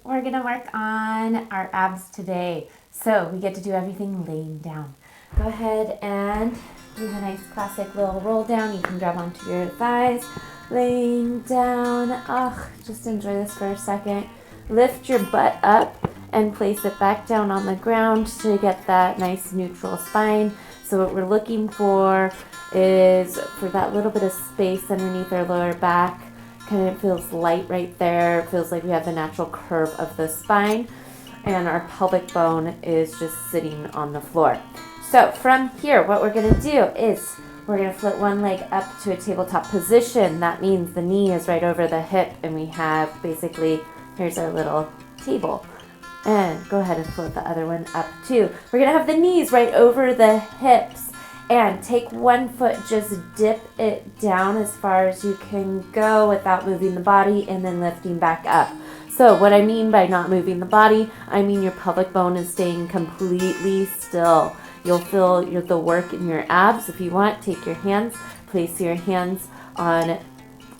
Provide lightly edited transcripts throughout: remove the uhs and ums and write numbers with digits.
we're gonna work on our abs today. So we get to do everything laying down. Go ahead and do a nice classic little roll down. You can grab onto your thighs, laying down. Just enjoy this for a second. Lift your butt up and place it back down on the ground to get that nice neutral spine. So what we're looking for is for that little bit of space underneath our lower back. Kind of feels light right there. It feels like we have the natural curve of the spine, and our pelvic bone is just sitting on the floor. So from here, what we're gonna do is we're gonna flip one leg up to a tabletop position. That means the knee is right over the hip, and we have basically, here's our little table. And go ahead and flip the other one up too. We're gonna have the knees right over the hips. And take one foot, just dip it down as far as you can go without moving the body, and then lifting back up. So what I mean by not moving the body, I mean your pelvic bone is staying completely still. You'll feel the work in your abs. If you want, take your hands, place your hands on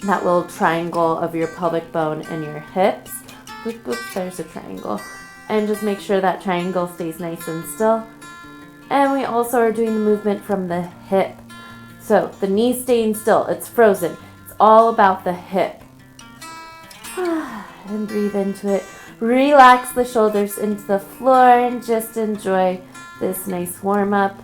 that little triangle of your pelvic bone and your hips. Oops, there's a triangle. And just make sure that triangle stays nice and still. And we also are doing the movement from the hip. So the knee staying still, it's frozen. It's all about the hip. And breathe into it. Relax the shoulders into the floor and just enjoy this nice warm up.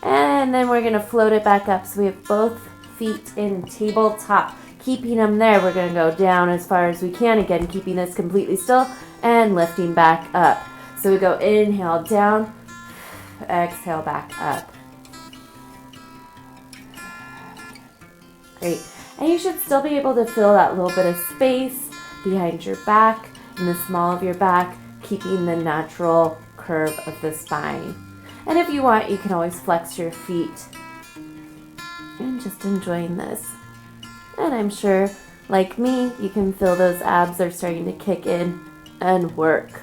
And then we're gonna float it back up. So we have both feet in tabletop. Keeping them there, we're gonna go down as far as we can. Again, keeping this completely still and lifting back up. So we go inhale down, exhale back up. Great. And you should still be able to feel that little bit of space behind your back, in the small of your back, keeping the natural curve of the spine. And if you want, you can always flex your feet. And just enjoying this. And I'm sure, like me, you can feel those abs are starting to kick in and work.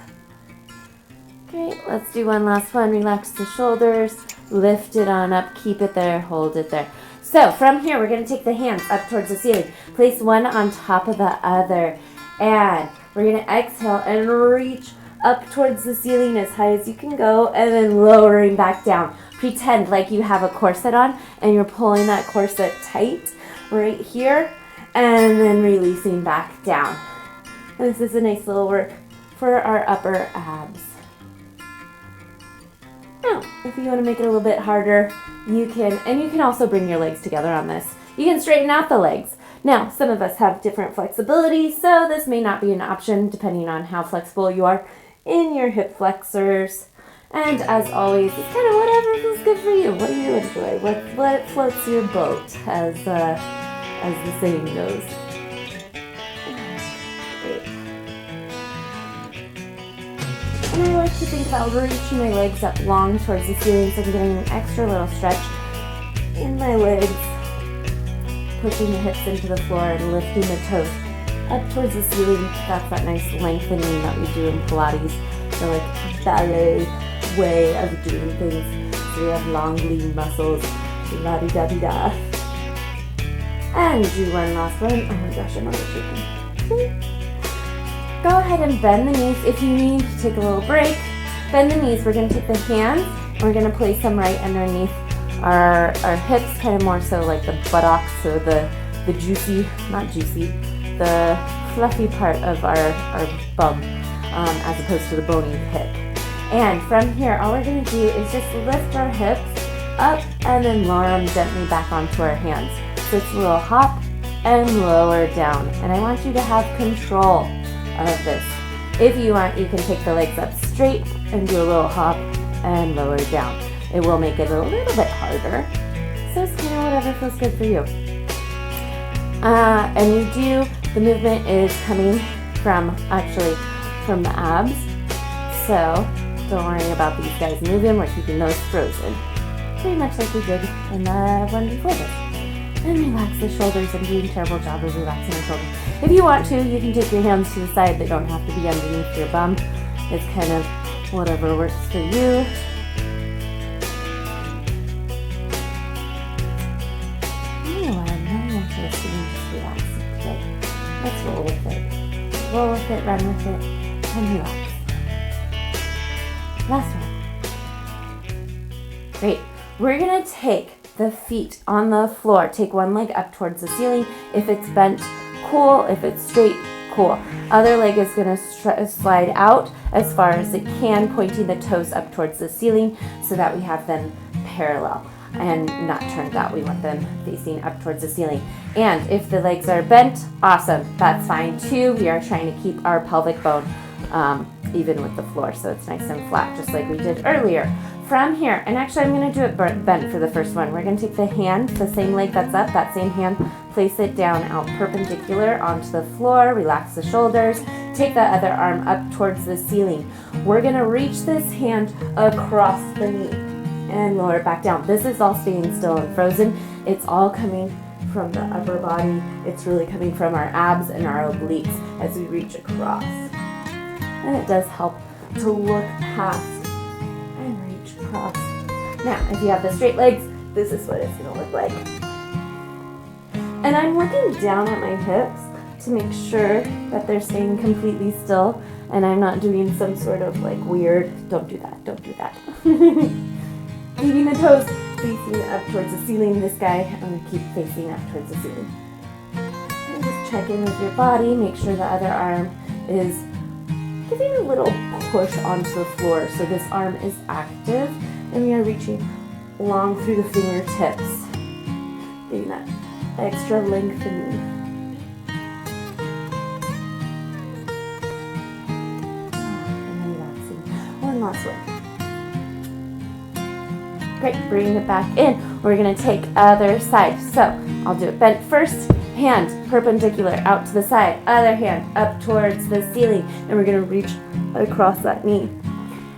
Great, let's do one last one. Relax the shoulders, lift it on up, keep it there, hold it there. So from here, we're gonna take the hands up towards the ceiling. Place one on top of the other. And we're gonna exhale and reach up towards the ceiling as high as you can go, and then lowering back down. Pretend like you have a corset on and you're pulling that corset tight right here, and then releasing back down. And this is a nice little work for our upper abs. Now, if you want to make it a little bit harder, you can, and you can also bring your legs together on this. You can straighten out the legs. Now, some of us have different flexibility, so this may not be an option depending on how flexible you are in your hip flexors. And as always, it's kind of whatever feels good for you. What do you enjoy? What floats your boat, as the saying goes. Great. And I like to think about reaching my legs up long towards the ceiling, so I'm getting an extra little stretch in my legs, pushing the hips into the floor and lifting the toes up towards the ceiling. That's that nice lengthening that we do in Pilates, the like ballet way of doing things. So we have long, lean muscles, la-di-da-di-da. And do one last one. Oh my gosh, I'm already shaking. Go ahead and bend the knees if you need to take a little break. Bend the knees. We're going to take the hands and we're going to place them right underneath our hips, kind of more so like the buttocks, so the juicy, not juicy, the fluffy part of our bum, as opposed to the bony hip. And from here, all we're going to do is just lift our hips up and then lower them gently back onto our hands. So it's a little hop and lower down. And I want you to have control of this. If you want, you can take the legs up straight and do a little hop and lower down. It will make it a little bit harder. So it's kind of whatever feels good for you. And you do, the movement is coming from the abs. So don't worry about these guys moving. We're keeping those frozen. Pretty much like we did in the one before this. And relax the shoulders. I'm doing a terrible job of relaxing the shoulders. If you want to, you can take your hands to the side. They don't have to be underneath your bum. It's kind of whatever works for you. Just relax. Okay. Let's roll with it. roll with it, run with it, and relax. Last one. Great. We're going to take the feet on the floor. Take one leg up towards the ceiling. If it's bent, cool. If it's straight, cool. Other leg is going to slide out as far as it can, pointing the toes up towards the ceiling so that we have them parallel and not turned out. We want them facing up towards the ceiling. And if the legs are bent, awesome. That's fine too. We are trying to keep our pelvic bone even with the floor, so it's nice and flat, just like we did earlier. From here, and actually I'm going to do it bent for the first one. We're going to take the hand, the same leg that's up, that same hand, place it down out perpendicular onto the floor, relax the shoulders, take the other arm up towards the ceiling. We're going to reach this hand across the knee and lower it back down. This is all staying still and frozen. It's all coming from the upper body. It's really coming from our abs and our obliques as we reach across. And it does help to look past and reach across. Now, if you have the straight legs, this is what it's going to look like. And I'm looking down at my hips to make sure that they're staying completely still and I'm not doing some sort of like weird, don't do that. Keeping the toes facing up towards the ceiling. This guy, I'm going to keep facing up towards the ceiling. And just check in with your body, make sure the other arm is giving a little push onto the floor so this arm is active and we are reaching long through the fingertips, getting that extra lengthening. And then relaxing. One last one. Great, bring it back in. We're going to take other side. So I'll do it bent first. Hand perpendicular out to the side, other hand up towards the ceiling, and we're going to reach across that knee.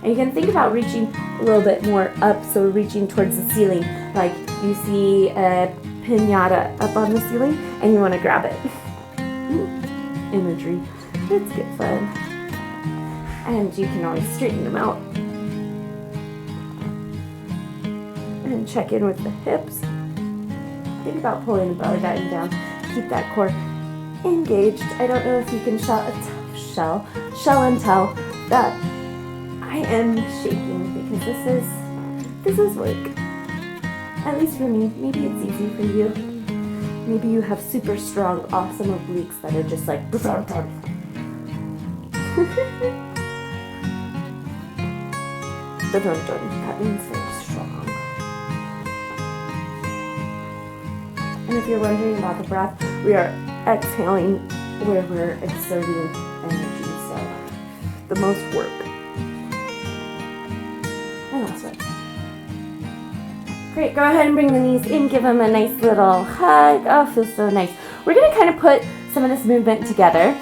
And you can think about reaching a little bit more up, so we're reaching towards the ceiling, like you see a piñata up on the ceiling, and you want to grab it. Imagery, it's good fun. And you can always straighten them out. And check in with the hips. Think about pulling the belly button down. Keep that core engaged. I don't know if you can shell and tell that I am shaking because this is work. At least for me. Maybe it's easy for you. Maybe you have super strong, awesome obliques that are just like that means very strong. And if you're wondering about the breath, we are exhaling where we're exerting energy, so the most work. And last one. Great, go ahead and bring the knees in, give them a nice little hug. Oh, feels so nice. We're going to kind of put some of this movement together.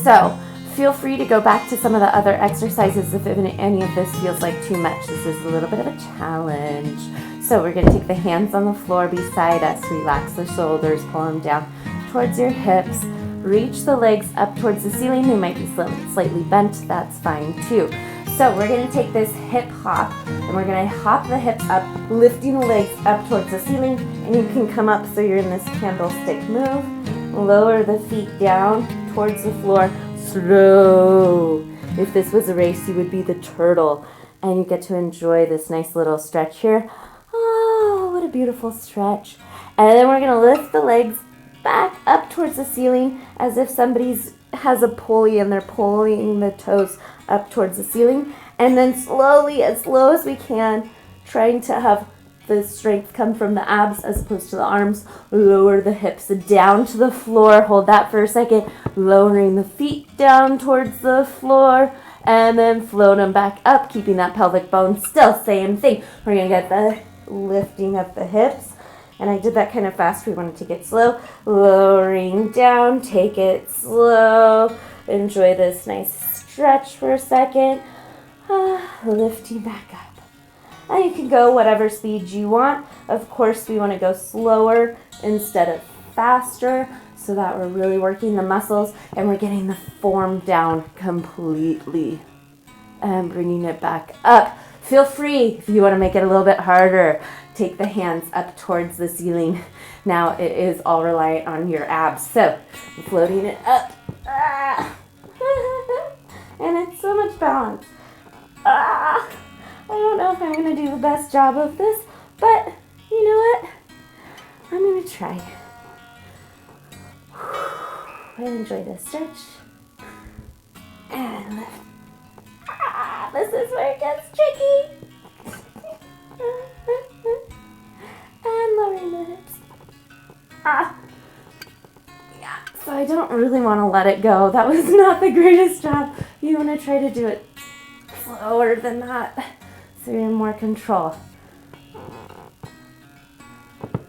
So feel free to go back to some of the other exercises if any of this feels like too much. This is a little bit of a challenge. So we're going to take the hands on the floor beside us, relax the shoulders, pull them down towards your hips, reach the legs up towards the ceiling. They might be slightly bent, that's fine too. So we're going to take this hip hop and we're going to hop the hips up, lifting the legs up towards the ceiling, and you can come up so you're in this candlestick move. Lower the feet down towards the floor, slow. If this was a race, you would be the turtle and you get to enjoy this nice little stretch here. Oh, what a beautiful stretch. And then we're going to lift the legs back up towards the ceiling as if somebody has a pulley and they're pulling the toes up towards the ceiling. And then slowly, as low as we can, trying to have the strength come from the abs as opposed to the arms. Lower the hips down to the floor. Hold that for a second. Lowering the feet down towards the floor. And then float them back up, keeping that pelvic bone still. Same thing. We're going to get the lifting of the hips. And I did that kind of fast. We want to take it slow. Lowering down. Take it slow. Enjoy this nice stretch for a second. Lifting back up. And you can go whatever speed you want. Of course, we want to go slower instead of faster so that we're really working the muscles and we're getting the form down completely. And bringing it back up. Feel free, if you want to make it a little bit harder, take the hands up towards the ceiling. Now it is all reliant on your abs. So, floating it up. arms. I don't know if I'm going to do the best job of this, but you know what? I'm going to try. I enjoy this stretch. And lift. This is where it gets tricky. And lowering the hips. Yeah, so I don't really want to let it go. That was not the greatest job. You want to try to do it slower than that so you're in more control.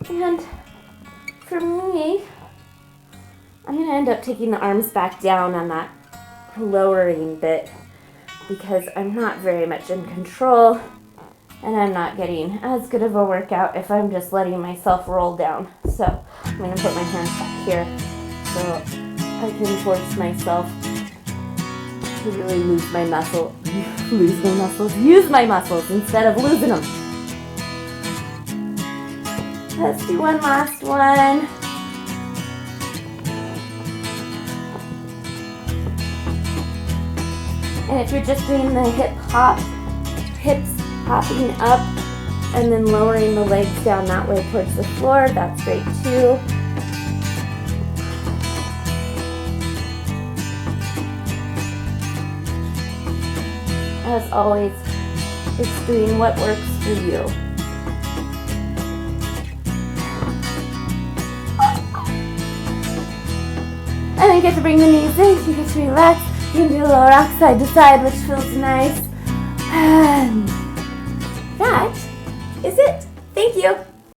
And for me, I'm going to end up taking the arms back down on that lowering bit because I'm not very much in control and I'm not getting as good of a workout if I'm just letting myself roll down. So I'm going to put my hands back here so I can force myself to really use my muscles instead of losing them. Let's do one last one. And if you're just doing the hip hop, hips hopping up and then lowering the legs down that way towards the floor, that's great too. As always, it's doing what works for you. And then you get to bring the knees in, you get to relax. You can do a little rock side to side, which feels nice. And that is it. Thank you.